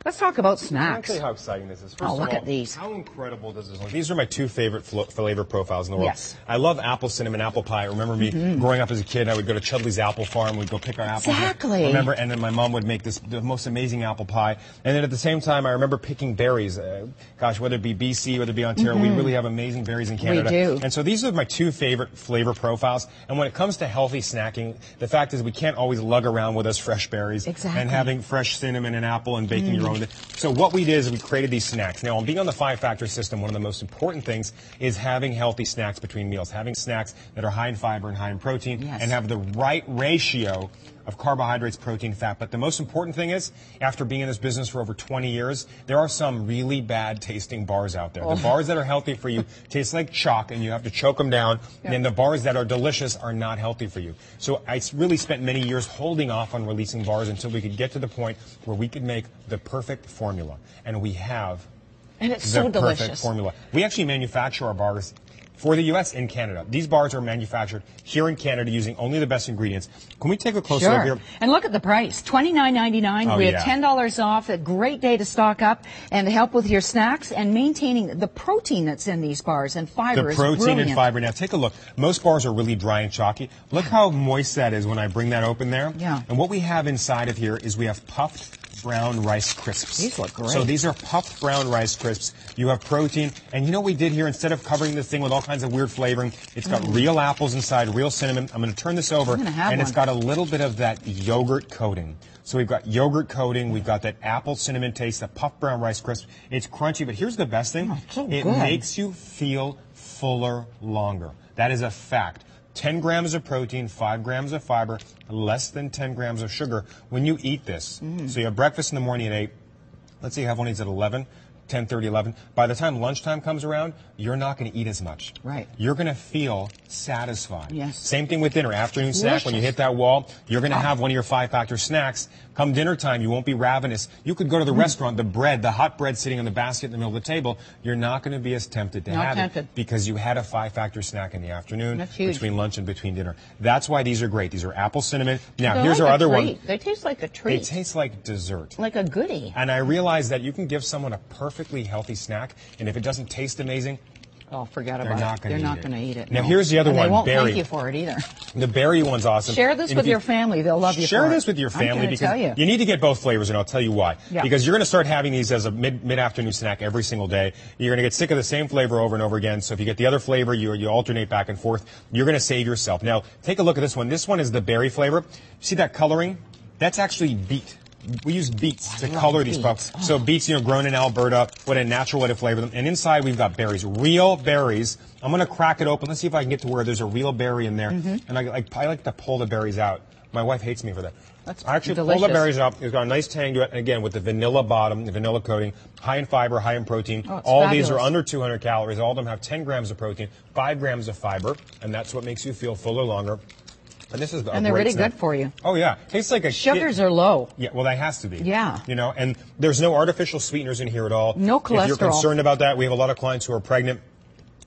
Let's talk about I'll snacks. tell you how exciting this is. First Oh, of look all, at these. How incredible does this look? These are my two favorite flavor profiles in the world. Yes. I love apple cinnamon apple pie. Remember me growing up as a kid, I would go to Chudley's Apple Farm. We'd go pick our apples. Exactly. Remember, and then my mom would make the most amazing apple pie. And then at the same time, I remember picking berries. Gosh, whether it be BC, whether it be Ontario, we really have amazing berries in Canada. We do. And so these are my two favorite flavor profiles. And when it comes to healthy snacking, the fact is we can't always lug around with us fresh berries. Exactly. And having fresh cinnamon and apple and baking your own. So what we did is we created these snacks. Now, on being on the 5-factor system, one of the most important things is having healthy snacks between meals, having snacks that are high in fiber and high in protein, Yes. and have the right ratio of carbohydrates, protein, fat. But the most important thing is, after being in this business for over 20 years, there are some really bad tasting bars out there. The bars that are healthy for you taste like chalk and you have to choke them down. And then the bars that are delicious are not healthy for you. So I really spent many years holding off on releasing bars until we could get to the point where we could make the perfect formula. And we have And it's the so perfect delicious. formula. We actually manufacture our bars for the U.S. in Canada. These bars are manufactured here in Canada using only the best ingredients. Can we take a closer look Sure. here? And look at the price, $29.99. Oh, We yeah. have $10 off. A great day to stock up and to help with your snacks and maintaining the protein that's in these bars and fiber. The is protein brilliant. and fiber. Now, take a look. Most bars are really dry and chalky. Look how moist that is when I bring that open there. Yeah. And what we have inside of here is we have puffed brown rice crisps. These look great. So these are puffed brown rice crisps. You have protein. And you know what we did here? Instead of covering this thing with all kinds of weird flavoring, it's got real apples inside, real cinnamon. I'm going to turn this over. I'm gonna have and it's one. got a little bit of that yogurt coating. So we've got yogurt coating. We've got that apple cinnamon taste, that puffed brown rice crisp. It's crunchy, but here's the best thing. Oh, so it good. makes you feel fuller longer. That is a fact. 10 grams of protein, 5 grams of fiber, less than 10 grams of sugar when you eat this. So you have breakfast in the morning at 8. Let's say you have one of these at 11. 10:30, 11. By the time lunchtime comes around, you're not going to eat as much. Right. You're going to feel satisfied. Yes. Same thing with dinner. Afternoon snack, when you Delicious. hit that wall, you're going to have one of your 5-factor snacks. Come dinner time, you won't be ravenous. You could go to the restaurant, the bread, the hot bread sitting on the basket in the middle of the table. You're not going to be as tempted to Not have tempted. it because you had a 5-factor snack in the afternoon, That's huge. between lunch and between dinner. That's why these are great. These are apple cinnamon. Now, They're here's like our a other one. treat. They taste like a They treat. taste like dessert. Like a goodie. And I realized that you can give someone a perfectly healthy snack, and if it doesn't taste amazing, Oh, forget They're about not it. gonna They're eat not it. going to eat it. Now, no. here's the other And one, They won't berry. thank you for it either. the berry one's awesome. Share this And with if you- your family. They'll love you Share for it. this with your I'm family gonna because tell you. need to get both flavors, and I'll tell you why. Yeah. Because you're going to start having these as a mid-afternoon snack every single day. You're going to get sick of the same flavor over and over again. So if you get the other flavor, you alternate back and forth. You're going to save yourself. Now, take a look at this one. This one is the berry flavor. See that coloring? That's actually beet. We use beets to color these beets. puffs. So beets, grown in Alberta, what a natural way to flavor them. And inside we've got berries, real berries. I'm going to crack it open. Let's see if I can get to where there's a real berry in there. And I like to pull the berries out. My wife hates me for that. That's I actually pull delicious. the berries out. It's got a nice tang to it. And again, with the vanilla bottom, the vanilla coating, high in fiber, high in protein. Oh, it's all these are fabulous. under 200 calories. All of them have 10 grams of protein, 5 grams of fiber, and that's what makes you feel fuller longer. And this is a And they're great really snack. good for you. Oh yeah, tastes like a Sugars are low. Yeah, well, that has to be. Yeah. And there's no artificial sweeteners in here at all. No If you're cholesterol. concerned about that, we have a lot of clients who are pregnant.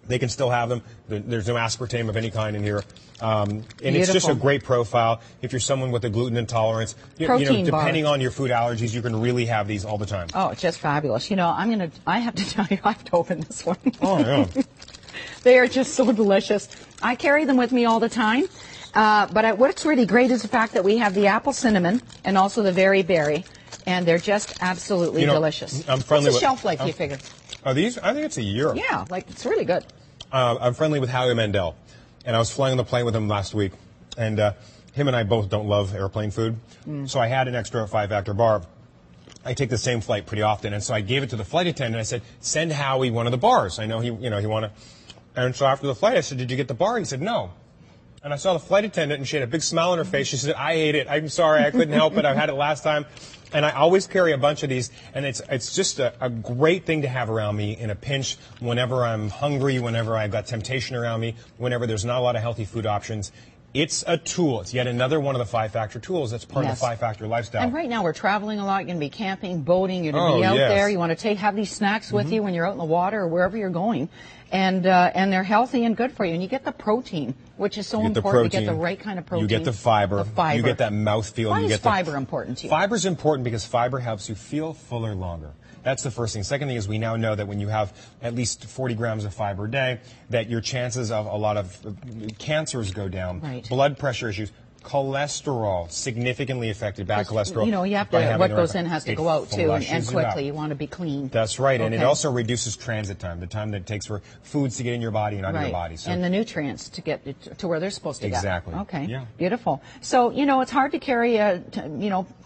They can still have them. There's no aspartame of any kind in here. And it's just a Beautiful. great profile. If you're someone with a gluten intolerance, Protein depending bar. on your food allergies, you can really have these all the time. Oh, it's just fabulous. I have to tell you, I have to open this one. Oh, yeah. They are just so delicious. I carry them with me all the time. But what's really great is the fact that we have the apple cinnamon and also the very berry. And they're just absolutely delicious. I'm friendly What's the with- shelf life, you figure? Are these? I think it's a year. Yeah, it's really good. I'm friendly with Howie Mandel, and I was flying on the plane with him last week, and him and I both don't love airplane food, so I had an extra 5-factor bar. I take the same flight pretty often, and so I gave it to the flight attendant. I said, "Send Howie one of the bars." I know he wanted. And so after the flight, I said, "Did you get the bar?" He said, "No." And I saw the flight attendant, and she had a big smile on her face. She said, "I ate it. I'm sorry, I couldn't help it. I had it last time." And I always carry a bunch of these, and it's just a great thing to have around me in a pinch whenever I'm hungry, whenever I've got temptation around me, whenever there's not a lot of healthy food options. It's a tool. It's yet another one of the 5-factor tools that's part of the 5-factor lifestyle. And right now we're traveling a lot. You're going to be camping, boating. You're going to be out there. You want to have these snacks with you when you're out in the water or wherever you're going. And they're healthy and good for you. And you get the protein, which is so important. You get the right kind of protein. You get the fiber. You get that mouthfeel. Why is fiber important to you? Fiber is important because fiber helps you feel fuller longer. That's the first thing. Second thing is we now know that when you have at least 40 grams of fiber a day, that your chances of a lot of cancers go down, blood pressure issues, cholesterol significantly affected, bad cholesterol. You know, you have to, what goes in has to go out too, and quickly. You want to be clean. That's right, and it also reduces transit time, the time that it takes for foods to get in your body and out of your body. So. And the nutrients to get to where they're supposed to get. Exactly. Okay. Yeah. Beautiful. So, you know, it's hard to carry a,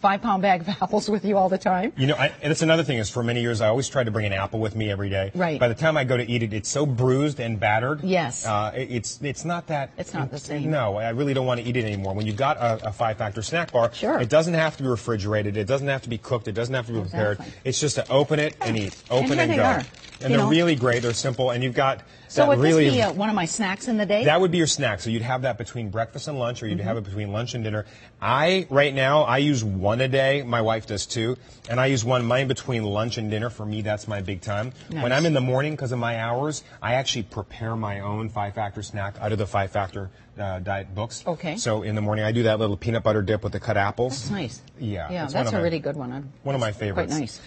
5-pound bag of apples with you all the time. You know, and that's another thing is for many years I always tried to bring an apple with me every day. Right. By the time I go to eat it, it's so bruised and battered. Yes. It's not that. It's not the same. No, I really don't want to eat it anymore. When you've got a 5-factor snack bar, it doesn't have to be refrigerated. It doesn't have to be cooked. It doesn't have to be prepared. It's just to open it and eat. Open and go. And they're really great. They're simple. And you've got so would this be one of my snacks in the day? That would be your snack. So you'd have that between breakfast and lunch, or you'd have it between lunch and dinner. Right now, I use one a day. My wife does too. And I use mine between lunch and dinner. For me, that's my big time. Nice. When I'm in the morning, because of my hours, I actually prepare my own 5-factor snack out of the 5-factor diet books. Okay. So in the morning, I do that little peanut butter dip with the cut apples. That's nice. Yeah. Yeah, that's a really good one. One of my favorites. Quite nice.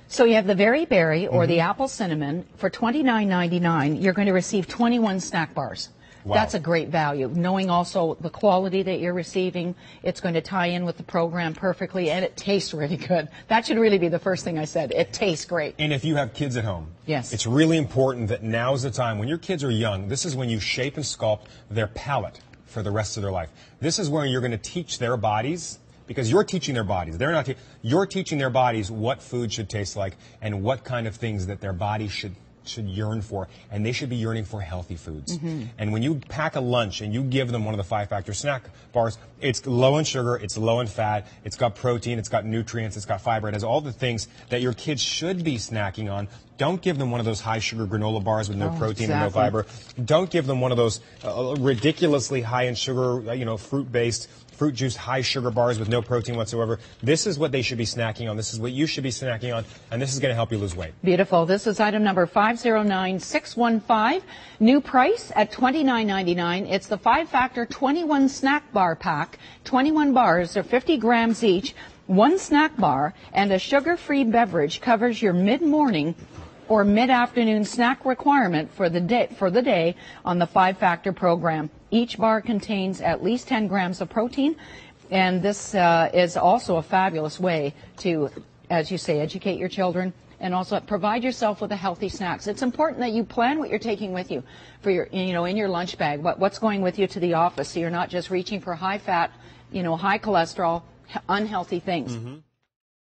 So you have the Very Berry or the Apple Cinnamon. For $29.99, you're going to receive 21 snack bars. Wow. That's a great value. Knowing also the quality that you're receiving, it's going to tie in with the program perfectly, and it tastes really good. That should really be the first thing I said. It tastes great. And if you have kids at home, it's really important that now's the time. When your kids are young, this is when you shape and sculpt their palate for the rest of their life. This is where you're going to teach their bodies, because you're teaching their bodies. You're teaching their bodies what food should taste like and what kind of things that their body should yearn for, and they should be yearning for healthy foods. And when you pack a lunch and you give them one of the 5-factor snack bars, it's low in sugar, it's low in fat, it's got protein, it's got nutrients, it's got fiber, it has all the things that your kids should be snacking on. Don't give them one of those high-sugar granola bars with no protein and no fiber. Don't give them one of those ridiculously high in sugar, fruit-based, fruit juice, high-sugar bars with no protein whatsoever. This is what they should be snacking on. This is what you should be snacking on, and this is going to help you lose weight. Beautiful. This is item number 509615. New price at $29.99. It's the 5-factor 21 snack bar pack. 21 bars. They're 50 grams each. One snack bar and a sugar-free beverage covers your mid-morning or mid-afternoon snack requirement for the day on the 5-factor program. Each bar contains at least 10 grams of protein, and this is also a fabulous way to, as you say, educate your children and also provide yourself with a healthy snacks. It's important that you plan what you're taking with you for your, in your lunch bag, what's going with you to the office, so you're not just reaching for high fat, high cholesterol, unhealthy things.